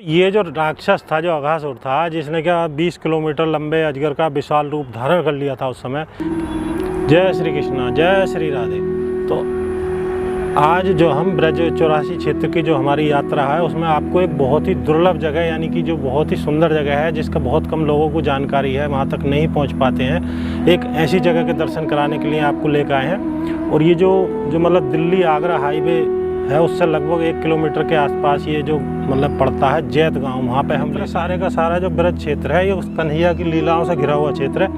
ये जो राक्षस था, जो अघासुर था, जिसने क्या 20 किलोमीटर लंबे अजगर का विशाल रूप धारण कर लिया था उस समय। जय श्री कृष्णा, जय श्री राधे। तो आज जो हम ब्रज 84 क्षेत्र की जो हमारी यात्रा है, उसमें आपको एक बहुत ही दुर्लभ जगह, यानी कि जो बहुत ही सुंदर जगह है, जिसका बहुत कम लोगों को जानकारी है, वहाँ तक नहीं पहुँच पाते हैं, एक ऐसी जगह के दर्शन कराने के लिए आपको लेकर आए हैं। और ये जो मतलब दिल्ली आगरा हाईवे है, उससे लगभग 1 किलोमीटर के आसपास ये जो मतलब पड़ता है जैत गांव। वहाँ पे हम सारे का सारा जो ब्रज क्षेत्र है, ये उस कन्हैया की लीलाओं से घिरा हुआ क्षेत्र है।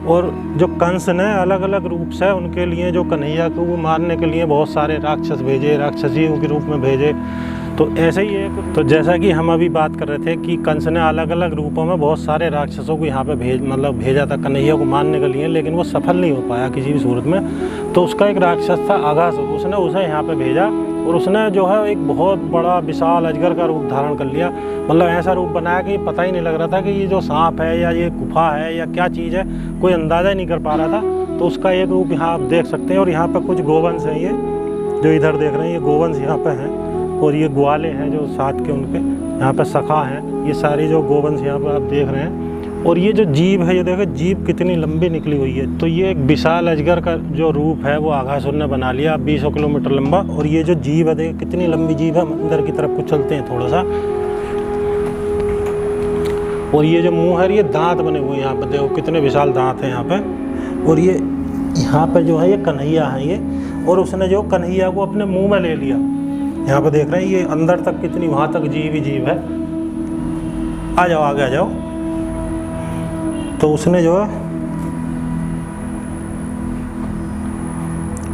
और जो कंस ने अलग अलग रूप से उनके लिए, जो कन्हैया को वो मारने के लिए बहुत सारे राक्षस भेजे, राक्षसियों के रूप में भेजे। तो ऐसे ही एक, तो जैसा कि हम अभी बात कर रहे थे कि कंस ने अलग अलग रूपों में बहुत सारे राक्षसों को यहाँ पे भेजा था कन्हैया को मारने के लिए, लेकिन वो सफल नहीं हो पाया किसी भी सूरत में। तो उसका एक राक्षस था अघासुर, उसने उसे यहाँ पे भेजा और उसने जो है एक बहुत बड़ा विशाल अजगर का रूप धारण कर लिया। मतलब ऐसा रूप बनाया कि पता ही नहीं लग रहा था कि ये जो सांप है या ये गुफा है या क्या चीज़ है, कोई अंदाज़ा ही नहीं कर पा रहा था। तो उसका एक रूप यहाँ आप देख सकते हैं। और यहाँ पर कुछ गोवंश हैं, ये जो इधर देख रहे हैं, ये गोवंश यहाँ पर हैं। और ये ग्वाले हैं जो साथ के, उनके यहाँ पर सखा हैं। ये सारी जो गोवंश यहाँ पर आप देख रहे हैं। और ये जो जीभ है, ये देखो जीभ कितनी लंबी निकली हुई है। तो ये एक विशाल अजगर का जो रूप है वो अघासुर ने बना लिया, 20 किलोमीटर लंबा। और ये जो जीभ है, देखो कितनी लंबी जीभ है। अंदर की तरफ को चलते हैं थोड़ा सा। और ये जो मुंह है, ये दांत बने हुए हैं यहाँ पे, देखो कितने विशाल दांत हैं यहाँ पे। और ये यहाँ पे जो है ये कन्हैया है ये, और उसने जो कन्हैया को अपने मुँह में ले लिया। यहाँ पे देख रहे हैं ये अंदर तक कितनी, वहाँ तक जीभ ही जीभ है। आ जाओ, आगे आ जाओ। तो उसने जो है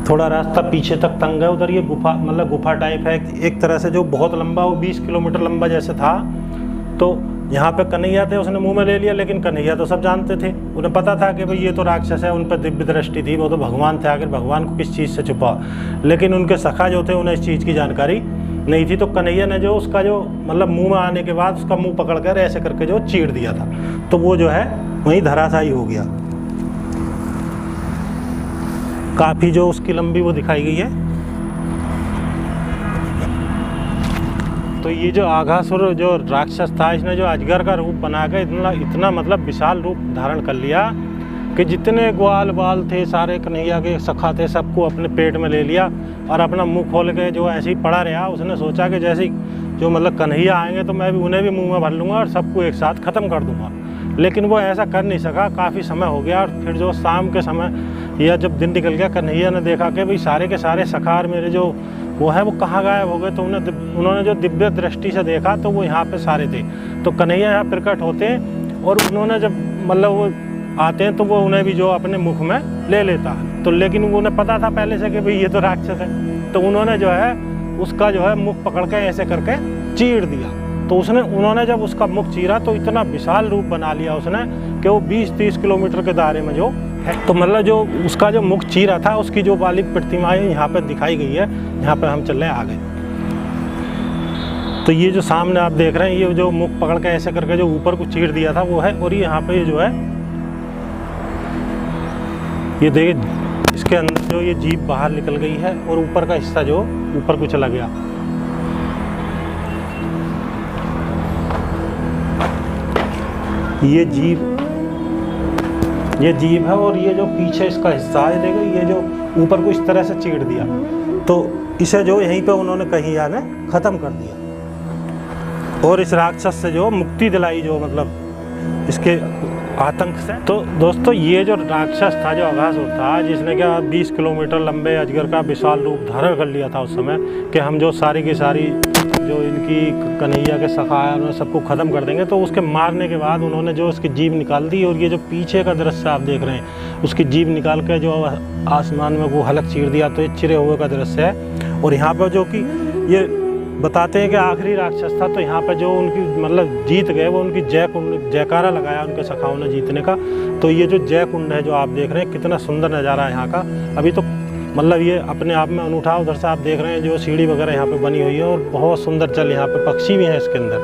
थोड़ा रास्ता पीछे तक तंग है, उधर ये गुफा, मतलब गुफा टाइप है एक तरह से, जो बहुत लंबा, वो 20 किलोमीटर लंबा जैसे था। तो यहाँ पे कन्हैया थे, उसने मुंह में ले लिया। लेकिन कन्हैया तो सब जानते थे, उन्हें पता था कि भाई ये तो राक्षस है, उन पर दिव्य दृष्टि थी, वो तो भगवान थे, आखिर भगवान को किस चीज़ से छुपा। लेकिन उनके सखा जो थे, उन्हें इस चीज़ की जानकारी नहीं थी। तो कन्हैया ने जो उसका जो मतलब मुंह में आने के बाद उसका मुंह पकड़कर ऐसे करके जो चीर दिया था, तो वो जो है वहीं धराशायी हो गया। काफ़ी जो उसकी लंबी वो दिखाई गई है। तो ये जो अघासुर जो राक्षस था, इसने जो अजगर का रूप बना के इतना मतलब विशाल रूप धारण कर लिया कि जितने ग्वाल बाल थे सारे कन्हैया के सखा थे, सबको अपने पेट में ले लिया और अपना मुंह खोल के जो ऐसे ही पड़ा रहा। उसने सोचा कि जैसे जो मतलब कन्हैया आएंगे तो मैं भी उन्हें भी मुंह में भर लूँगा और सबको एक साथ ख़त्म कर दूँगा। लेकिन वो ऐसा कर नहीं सका, काफ़ी समय हो गया। और फिर जो शाम के समय या जब दिन निकल गया, कन्हैया ने देखा कि भाई सारे के सारे सखार मेरे जो वो है वो कहाँ गायब हो गए। तो उन्होंने जो दिव्य दृष्टि से देखा तो वो यहाँ पे सारे थे। तो कन्हैया यहाँ प्रकट होते हैं और उन्होंने जब मतलब वो आते हैं तो वो उन्हें भी जो अपने मुख में ले लेता है। तो लेकिन उन्हें पता था पहले से कि भाई ये तो राक्षस है। तो उन्होंने जो है उसका जो है मुख पकड़ के ऐसे करके चीर दिया। तो उन्होंने जब उसका मुख चीरा तो इतना विशाल रूप बना लिया उसने कि वो 20-30 किलोमीटर के दायरे में जो है, तो मतलब जो उसका जो मुख चीरा था, उसकी जो वाली प्रतिमाएं यहाँ पे दिखाई गई है। यहाँ पे हम चल रहे हैं आगे। तो ये जो सामने आप देख रहे हैं, ये जो मुख पकड़ के ऐसे करके जो ऊपर को चीर दिया था वो है। और ये यहाँ पे जो है, ये देखिए इसके अंदर जो ये जीभ बाहर निकल गई है और ऊपर का हिस्सा जो ऊपर को चला गया। ये जीभ है और ये जो पीछे इसका हिस्सा है, देखो ये जो ऊपर को इस तरह से चीर दिया। तो इसे जो यहीं पे उन्होंने कन्हैया ने ख़त्म कर दिया और इस राक्षस से जो मुक्ति दिलाई, जो मतलब इसके आतंक से। तो दोस्तों ये जो राक्षस था, जो अघासुर था, जिसने क्या 20 किलोमीटर लंबे अजगर का विशाल रूप धारण कर लिया था उस समय कि हम जो सारी की सारी जो इनकी कन्हैया के सखा है उन्होंने सबको ख़त्म कर देंगे। तो उसके मारने के बाद उन्होंने जो उसकी जीभ निकाल दी। और ये जो पीछे का दृश्य आप देख रहे हैं, उसकी जीभ निकाल के जो आसमान में वो हलक चीर दिया। तो ये चिरे हुए का दृश्य है। और यहाँ पर जो कि ये बताते हैं कि आखिरी राक्षस था। तो यहाँ पर जो उनकी मतलब जीत गए, वो उनकी जयकारा लगाया उनके सखाओं ने जीतने का। तो ये जो जय कुंड है जो आप देख रहे हैं, कितना सुंदर नज़ारा है यहाँ का। अभी तो मतलब ये अपने आप में अनूठा। उधर से आप देख रहे हैं जो सीढ़ी वगैरह यहाँ पे बनी हुई है और बहुत सुंदर जल, यहाँ पे पक्षी भी हैं इसके अंदर।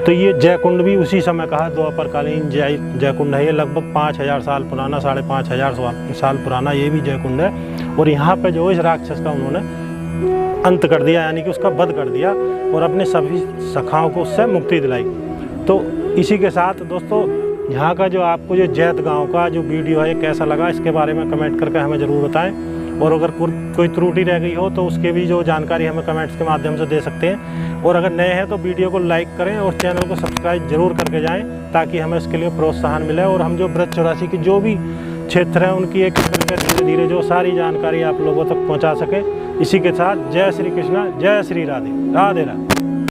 तो ये जय कुंड भी उसी समय का है, द्वापरकालीन जय कुंड है। ये लगभग 5000 साल पुराना, 5500 साल पुराना ये भी जय कुंड है। और यहाँ पे जो इस राक्षस का उन्होंने अंत कर दिया, यानी कि उसका वध कर दिया और अपने सभी सखाओं को उससे मुक्ति दिलाई। तो इसी के साथ दोस्तों यहाँ का जो आपको जो जैत गांव का जो वीडियो है ये कैसा लगा, इसके बारे में कमेंट करके हमें ज़रूर बताएं। और अगर कोई त्रुटि रह गई हो तो उसके भी जो जानकारी हमें कमेंट्स के माध्यम से दे सकते हैं। और अगर नए हैं तो वीडियो को लाइक करें और चैनल को सब्सक्राइब जरूर करके जाएँ, ताकि हमें उसके लिए प्रोत्साहन मिले और हम जो ब्रज-84 की जो भी क्षेत्र हैं उनकी एक करके धीरे धीरे जो सारी जानकारी आप लोगों तक पहुँचा सकें। इसी के साथ जय श्री कृष्णा, जय श्री राधे, राधे राधे।